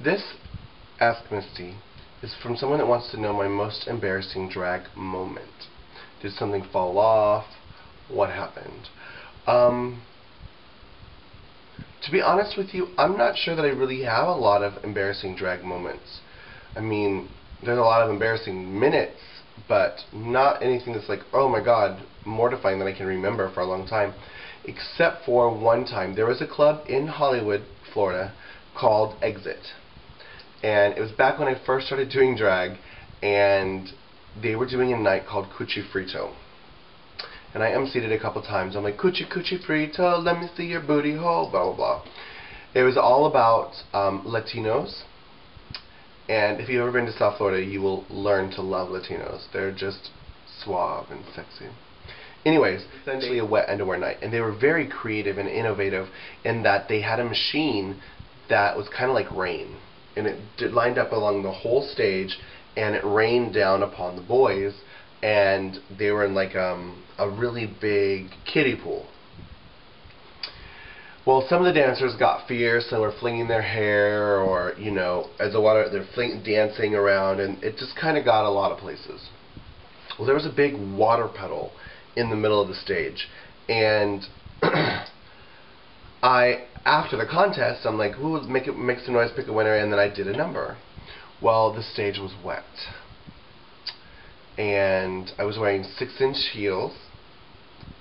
This Ask Misty is from someone that wants to know my most embarrassing drag moment. Did something fall off? What happened? To be honest with you, I'm not sure that I really have a lot of embarrassing drag moments. I mean, there's a lot of embarrassing minutes, but not anything that's like, oh my god, mortifying that I can remember for a long time. Except for one time. There was a club in Hollywood, Florida, called Exit. And it was back when I first started doing drag, and they were doing a night called Cuchi Frito. And I emceed it a couple times. I'm like, Cuchi Cuchi Frito, let me see your booty hole, blah blah blah. It was all about Latinos. And if you've ever been to South Florida, you will learn to love Latinos. They're just suave and sexy. Anyways, essentially a wet underwear night. And they were very creative and innovative in that they had a machine that was kind of like rain. And it lined up along the whole stage, and it rained down upon the boys. And they were in like a really big kiddie pool. Well, some of the dancers got fierce and were flinging their hair, or, you know, as the water, they're dancing around, and it just kind of got a lot of places. Well, there was a big water puddle in the middle of the stage, and after the contest, I'm like, ooh, make some noise, pick a winner, and then I did a number. Well, the stage was wet, and I was wearing 6-inch heels.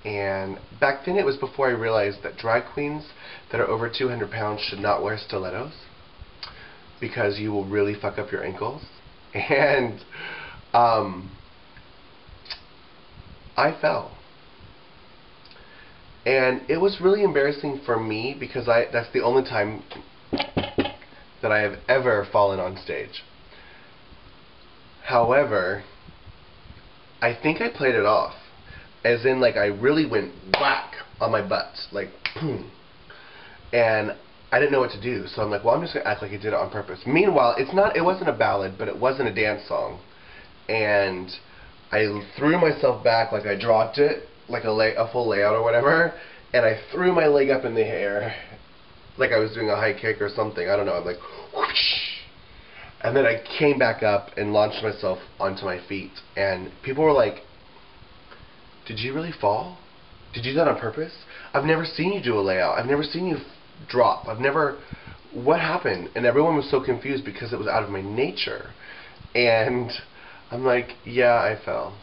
And back then, it was before I realized that drag queens that are over 200 pounds should not wear stilettos, because you will really fuck up your ankles. And I fell. And it was really embarrassing for me, because that's the only time that I have ever fallen on stage. However, I think I played it off. As in, like, I really went whack on my butt, like, boom. And I didn't know what to do, so I'm like, well, I'm just going to act like I did it on purpose. Meanwhile, it wasn't a ballad, but it wasn't a dance song. And I threw myself back, like I dropped it, like a full layout or whatever, and I threw my leg up in the air, like I was doing a high kick or something. I don't know. I'm like, whoosh. And then I came back up and launched myself onto my feet. And people were like, did you really fall? Did you do that on purpose? I've never seen you do a layout. I've never seen you drop. What happened? And everyone was so confused because it was out of my nature. And I'm like, yeah, I fell.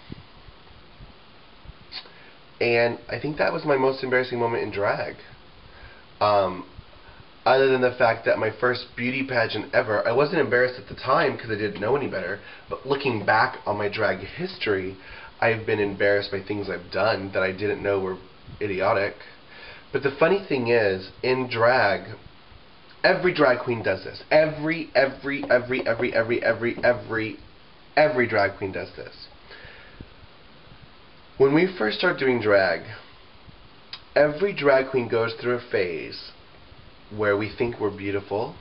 And I think that was my most embarrassing moment in drag. Other than the fact that my first beauty pageant ever, I wasn't embarrassed at the time because I didn't know any better, but looking back on my drag history, I've been embarrassed by things I've done that I didn't know were idiotic. But the funny thing is, in drag, every drag queen does this. Every drag queen does this. When we first start doing drag, every drag queen goes through a phase where we think we're beautiful,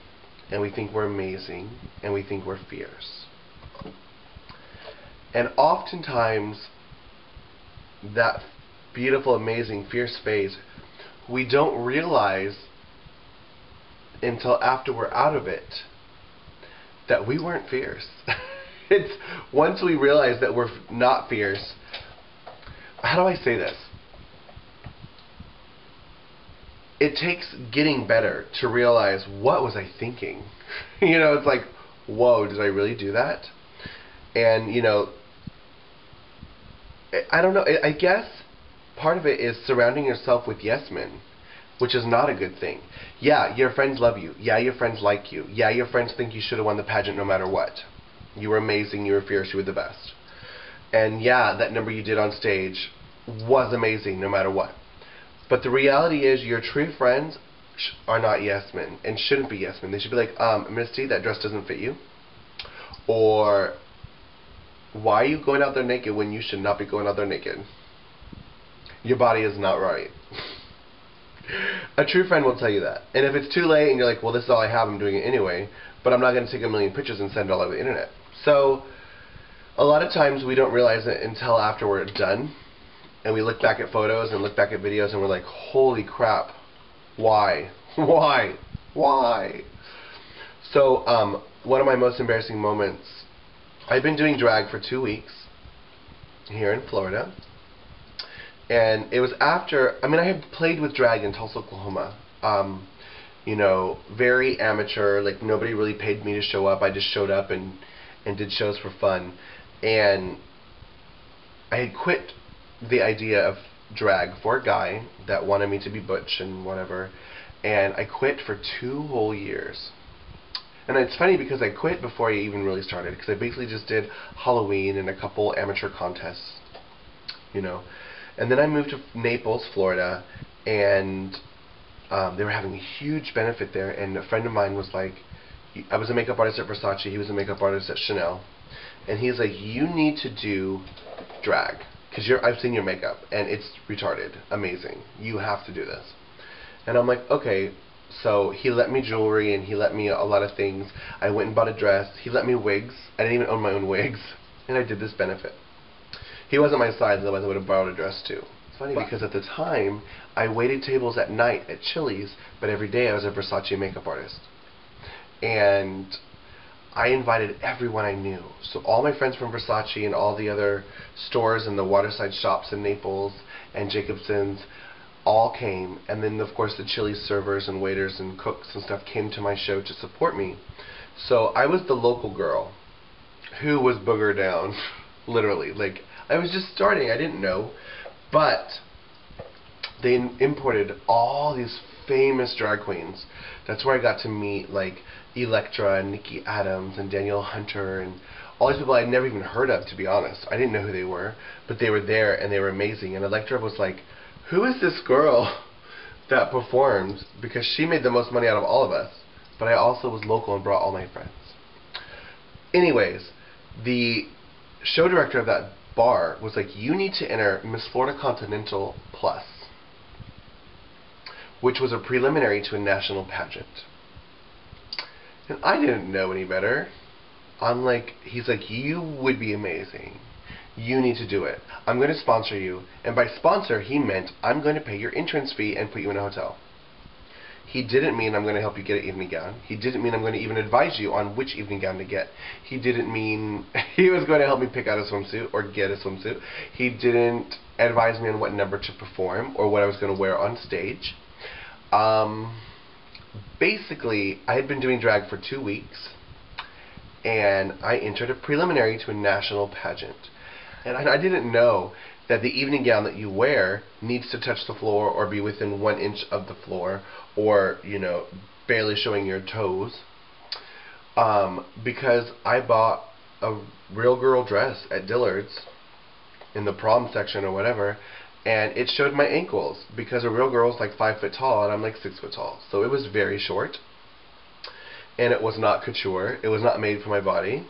and we think we're amazing, and we think we're fierce. And oftentimes, that beautiful, amazing, fierce phase, we don't realize until after we're out of it that we weren't fierce. It's once we realize that we're not fierce. How do I say this? It takes getting better to realize, what was I thinking? You know, it's like, whoa, did I really do that? And, you know, I don't know, I guess part of it is surrounding yourself with yes men, which is not a good thing. Yeah, your friends love you. Yeah, your friends like you. Yeah, your friends think you should have won the pageant no matter what. You were amazing, you were fierce, you were the best. And yeah, that number you did on stage was amazing no matter what. But the reality is, your true friends are not yes men, and shouldn't be yes men. They should be like, Misty, that dress doesn't fit you. Or, why are you going out there naked when you should not be going out there naked? Your body is not right. A true friend will tell you that. And if it's too late and you're like, well, this is all I have, I'm doing it anyway, but I'm not going to take a million pictures and send it all over the internet. So, a lot of times we don't realize it until after we're done. And we look back at photos and look back at videos and we're like, holy crap, why? Why? Why? So, one of my most embarrassing moments, I've been doing drag for 2 weeks here in Florida. And it was after, I mean, I had played with drag in Tulsa, Oklahoma. You know, very amateur, like nobody really paid me to show up. I just showed up and did shows for fun. And I had quit the idea of drag for a guy that wanted me to be butch and whatever. And I quit for 2 whole years. And it's funny because I quit before I even really started, because I basically just did Halloween and a couple amateur contests, you know. And then I moved to Naples, Florida, and they were having a huge benefit there, and a friend of mine was like, I was a makeup artist at Versace, he was a makeup artist at Chanel, and he's like, you need to do drag, because I've seen your makeup, and it's retarded, amazing, you have to do this. And I'm like, okay. So he let me jewelry, and he let me a lot of things. I went and bought a dress. He let me wigs. I didn't even own my own wigs, and I did this benefit. He wasn't my size, otherwise I would have borrowed a dress too. It's funny because at the time, I waited tables at night at Chili's, but every day I was a Versace makeup artist. And I invited everyone I knew. So all my friends from Versace and all the other stores and the waterside shops in Naples and Jacobson's all came. And then, of course, the Chili's servers and waiters and cooks and stuff came to my show to support me. So I was the local girl who was boogered down, literally. Like, I was just starting, I didn't know, but they imported all these famous drag queens. That's where I got to meet, like, Electra and Nikki Adams and Danielle Hunter and all these people I'd never even heard of, to be honest. I didn't know who they were, but they were there and they were amazing. And Electra was like, who is this girl that performs? Because she made the most money out of all of us. But I also was local and brought all my friends. Anyways, the show director of that bar was like, you need to enter Miss Florida Continental Plus, which was a preliminary to a national pageant. And I didn't know any better. I'm like, he's like, you would be amazing. You need to do it. I'm going to sponsor you. And by sponsor, he meant I'm going to pay your entrance fee and put you in a hotel. He didn't mean I'm going to help you get an evening gown. He didn't mean I'm going to even advise you on which evening gown to get. He didn't mean he was going to help me pick out a swimsuit or get a swimsuit. He didn't advise me on what number to perform or what I was going to wear on stage. Basically, I had been doing drag for 2 weeks, and I entered a preliminary to a national pageant. And I didn't know that the evening gown that you wear needs to touch the floor or be within 1 inch of the floor, or, you know, barely showing your toes. Because I bought a real girl dress at Dillard's in the prom section or whatever, and it showed my ankles because a real girl's like 5 foot tall and I'm like 6 foot tall. So it was very short, and it was not couture. It was not made for my body,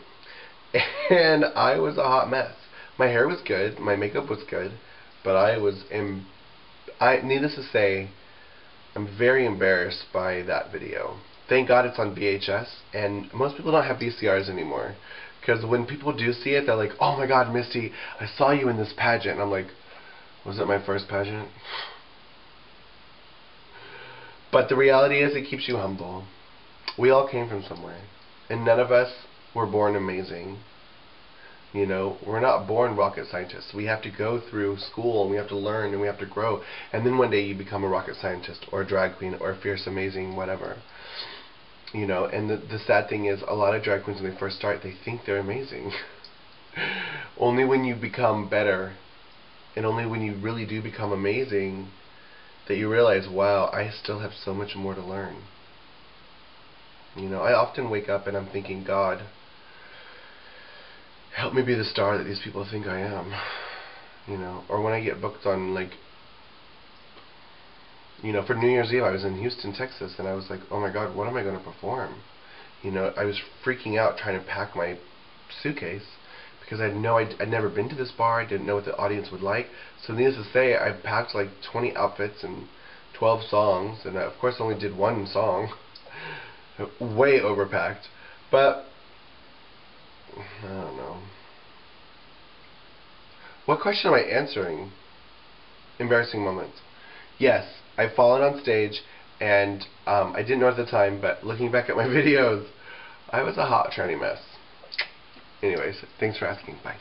and I was a hot mess. My hair was good, my makeup was good, but needless to say, I'm very embarrassed by that video. Thank God it's on VHS, and most people don't have VCRs anymore. Because when people do see it, they're like, oh my God, Misty, I saw you in this pageant. And I'm like, was it my first pageant? But the reality is, it keeps you humble. We all came from somewhere, and none of us were born amazing. You know, we're not born rocket scientists. We have to go through school, and we have to learn, and we have to grow. And then one day you become a rocket scientist, or a drag queen, or a fierce, amazing, whatever. You know, and the sad thing is, a lot of drag queens, when they first start, they think they're amazing. Only when you become better, and only when you really do become amazing, that you realize, wow, I still have so much more to learn. You know, I often wake up and I'm thinking, God, help me be the star that these people think I am. You know, or when I get booked on, like, you know, for New Year's Eve I was in Houston, Texas, and I was like, oh my God, what am I going to perform? You know, I was freaking out trying to pack my suitcase because I'd never been to this bar. I didn't know what the audience would like. So needless to say, I packed like 20 outfits and 12 songs, and I, of course, only did one song. Way overpacked. But I don't know. What question am I answering? Embarrassing moments. Yes, I've fallen on stage, and I didn't know at the time, but looking back at my videos, I was a hot tranny mess. Anyways, thanks for asking. Bye.